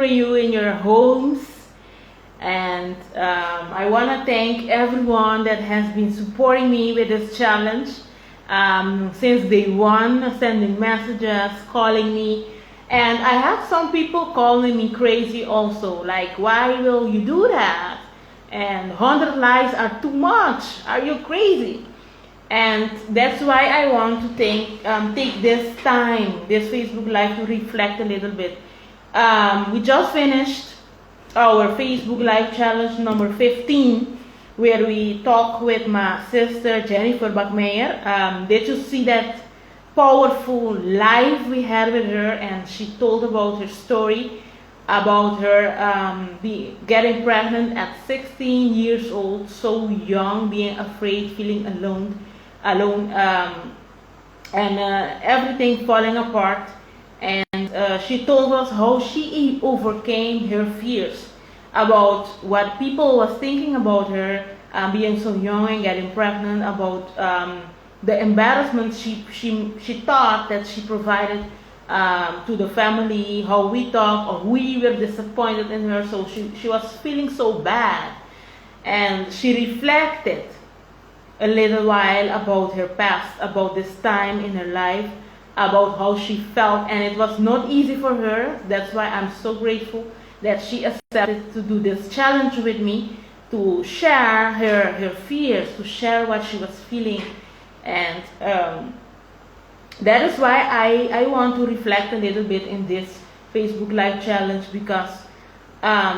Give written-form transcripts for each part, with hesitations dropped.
hearing you in your homes. And I want to thank everyone that has been supporting me with this challenge since day one, sending messages, calling me. And I have some people calling me crazy also, like, why will you do that? And 100 likes are too much. Are you crazy? And that's why I want to take this time, this Facebook Live, to reflect a little bit. We just finished our Facebook Live challenge number 15, where we talk with my sister Jennifer Bachmeyer. Did you see that powerful live we had with her? And she told about her story, about her getting pregnant at 16 years old, so young, being afraid, feeling alone, and everything falling apart. And she told us how she overcame her fears about what people was thinking about her, being so young and getting pregnant, about the embarrassment she thought that she provided to the family, how we thought or we were disappointed in her. So she was feeling so bad, and she reflected a little while about her past, about this time in her life, about how she felt. And it was not easy for her. That's why I'm so grateful that she accepted to do this challenge with me, to share her fears, to share what she was feeling. And that is why I want to reflect a little bit in this Facebook Live challenge, because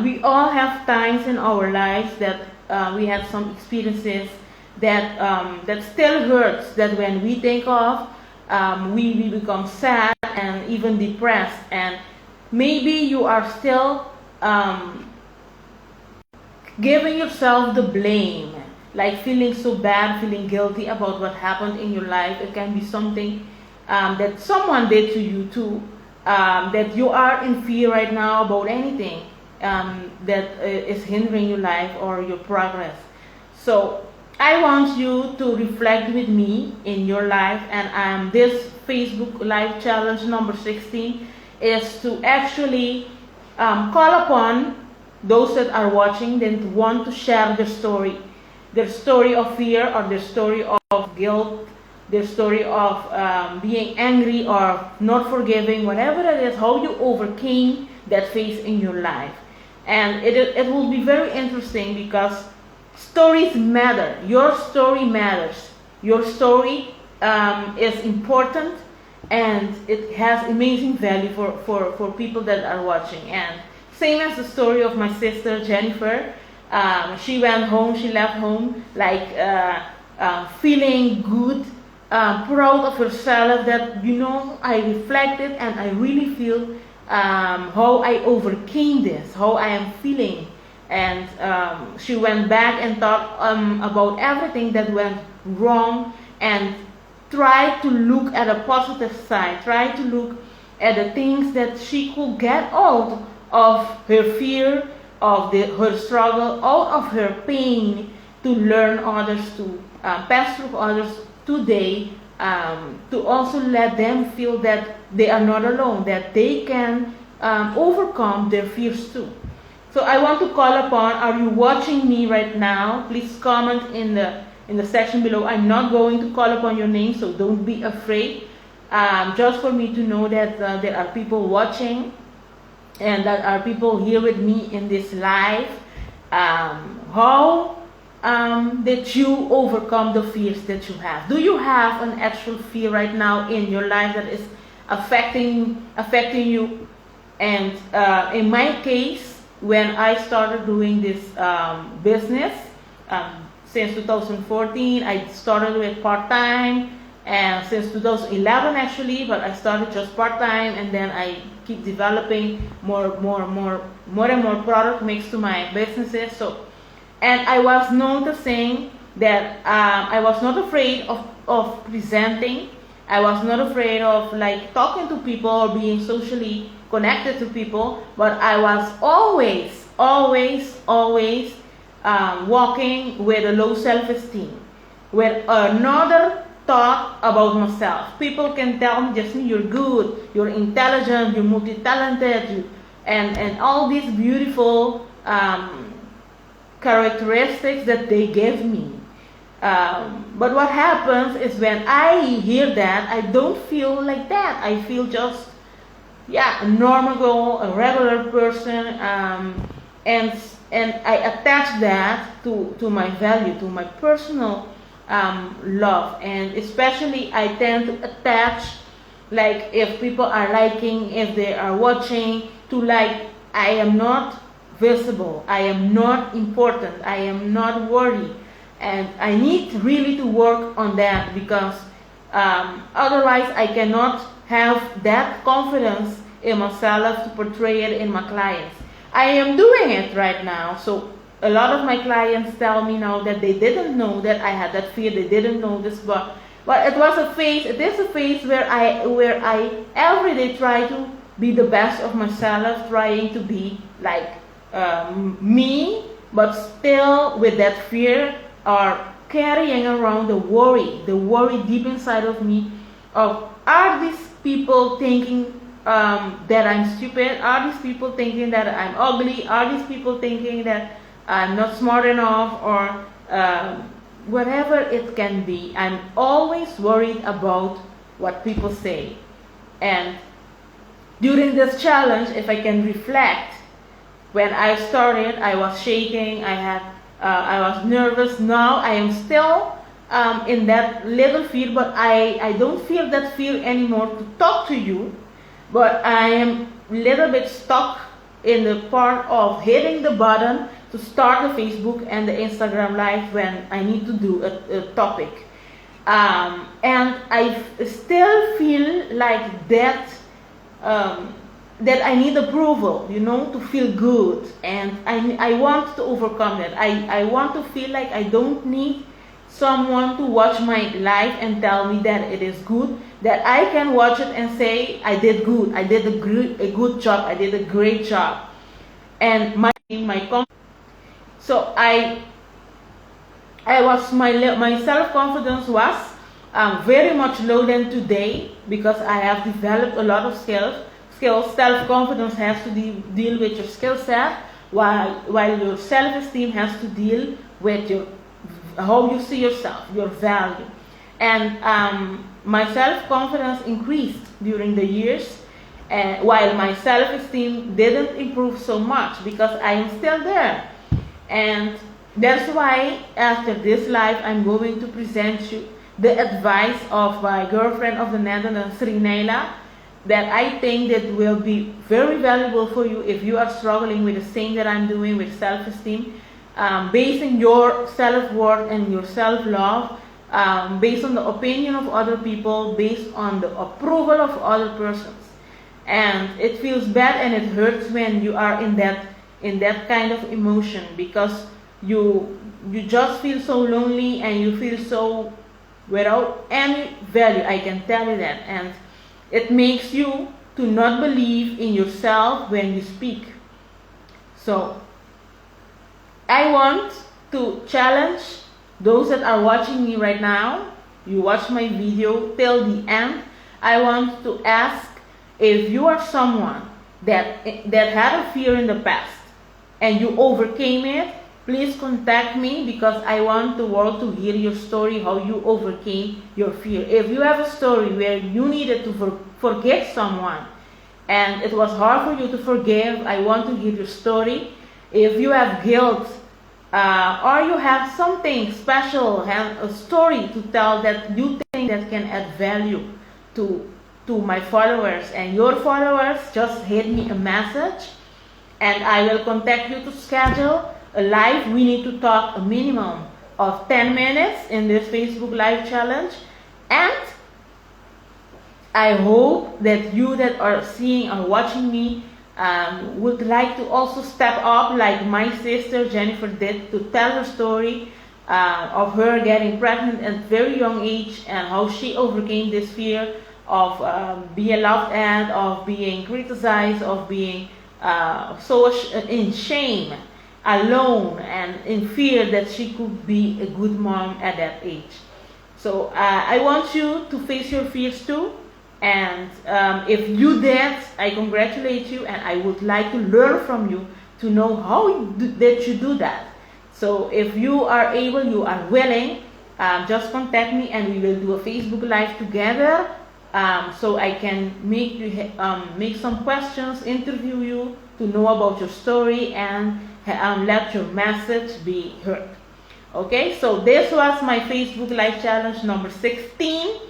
we all have times in our lives that we have some experiences that still hurts, that when we think of, we become sad and even depressed. And maybe you are still giving yourself the blame, like feeling so bad, feeling guilty about what happened in your life. It can be something that someone did to you too, that you are in fear right now about anything that is hindering your life or your progress. So I want you to reflect with me in your life. And this Facebook Live challenge number 16 is to actually call upon those that are watching, then want to share their story of fear, or their story of guilt, their story of being angry or not forgiving, whatever it is, how you overcame that phase in your life. And it will be very interesting, because stories matter. Your story matters. Your story is important, and it has amazing value for people that are watching. And same as the story of my sister Jennifer. She went home, she left home like feeling good, proud of herself, that, I reflected and I really feel how I overcame this, how I am feeling. And she went back and thought about everything that went wrong, and tried to look at a positive side, tried to look at the things that she could get out of her fear, of her struggle, out of her pain, to learn others, to pass through others today, to also let them feel that they are not alone, that they can overcome their fears too. So I want to call upon, are you watching me right now? Please comment in the section below. I'm not going to call upon your name, so don't be afraid. Just for me to know that there are people watching, and that are people here with me in this live. How did you overcome the fears that you have? Do you have an actual fear right now in your life that is affecting you? And in my case, when I started doing this business, since 2014, I started with part-time, and since 2011 actually, but I started just part-time, and then I keep developing more and more product mix to my businesses. So, and I was noticing that I was not afraid of presenting. I was not afraid of like talking to people or being socially connected to people, but I was always walking with a low self-esteem, with another thought about myself. People can tell me, Jasmine, you're good, you're intelligent, you're multi-talented, and all these beautiful characteristics that they gave me. But what happens is when I hear that, I don't feel like that. I feel just, yeah, a normal girl, a regular person, and I attach that to my value, to my personal love. And especially I tend to attach, like, if people are liking, if they are watching, to like, I am not visible, I am not important, I am not worthy. And I need really to work on that, because otherwise I cannot have that confidence in myself to portray it in my clients. I am doing it right now. So a lot of my clients tell me now that they didn't know that I had that fear, they didn't know this, but it was a phase. It is a phase where I every day try to be the best of myself, trying to be like me, but still with that fear, or carrying around the worry deep inside of me of, are these people thinking that I'm stupid? Are these people thinking that I'm ugly? Are these people thinking that I'm not smart enough? Or whatever it can be. I'm always worried about what people say. And during this challenge, if I can reflect, when I started, I was shaking, I was nervous. Now I am still in that little fear, but I don't feel that fear anymore to talk to you. But I am a little bit stuck in the part of hitting the button to start the Facebook and the Instagram live when I need to do a topic. And I still feel like that, that I need approval, to feel good. And I want to overcome that. I want to feel like I don't need someone to watch my life and tell me that it is good, that I can watch it and say, I did good, I did a good job, I did a great job. And my so my self-confidence was very much low than today, because I have developed a lot of skills. Self-confidence has to deal with your skill set, while your self-esteem has to deal with how you see yourself, your value. And my self-confidence increased during the years, while my self-esteem didn't improve so much, because I am still there. And that's why after this live, I'm going to present you the advice of my girlfriend of the Netherlands, Srinela, that I think that will be very valuable for you if you are struggling with the same that I'm doing with self-esteem, basing your self-worth and your self-love based on the opinion of other people, based on the approval of other persons. And it feels bad and it hurts when you are in that kind of emotion, because you just feel so lonely and you feel so without any value, I can tell you that. And it makes you to not believe in yourself when you speak. So I want to challenge those that are watching me right now. You watch my video till the end. I want to ask, if you are someone that had a fear in the past and you overcame it, please contact me, because I want the world to hear your story, how you overcame your fear. If you have a story where you needed to forgive someone and it was hard for you to forgive, I want to hear your story. If you have guilt, or you have something special, have a story to tell that you think that can add value to my followers and your followers, just hit me a message and I will contact you to schedule a live. We need to talk a minimum of 10 minutes in this Facebook live challenge. And I hope that you that are seeing or watching me would like to also step up like my sister Jennifer did, to tell her story of her getting pregnant at a very young age and how she overcame this fear of being laughed at, of being criticized, of being so in shame, alone, and in fear that she could be a good mom at that age. So I want you to face your fears too. And if you did, I congratulate you, and I would like to learn from you to know how did you do that. So if you are able, you are willing, just contact me and we will do a Facebook Live together, so I can make you make some questions, interview you to know about your story, and let your message be heard. Okay, so this was my Facebook Live challenge number 16.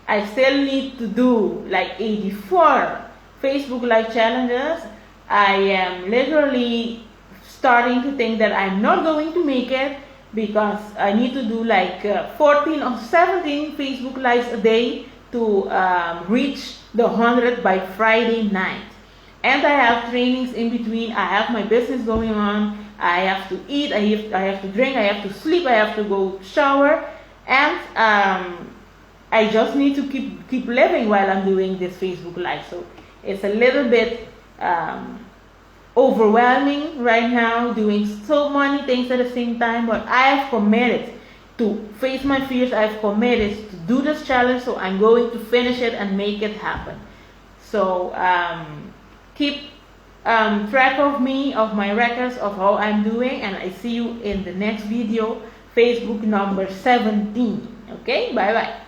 I still need to do like 84 Facebook Live challenges. I am literally starting to think that I'm not going to make it, because I need to do like 14 or 17 Facebook Lives a day to reach the 100 by Friday night. And I have trainings in between. I have my business going on. I have to eat, I have to drink, I have to sleep, I have to go shower, and I just need to keep living while I'm doing this Facebook Live. So it's a little bit overwhelming right now, doing so many things at the same time, but I have committed to face my fears. I've committed to do this challenge, so I'm going to finish it and make it happen. So keep track of me, of my records, of how I'm doing, and I see you in the next video, Facebook number 17. Okay, bye bye.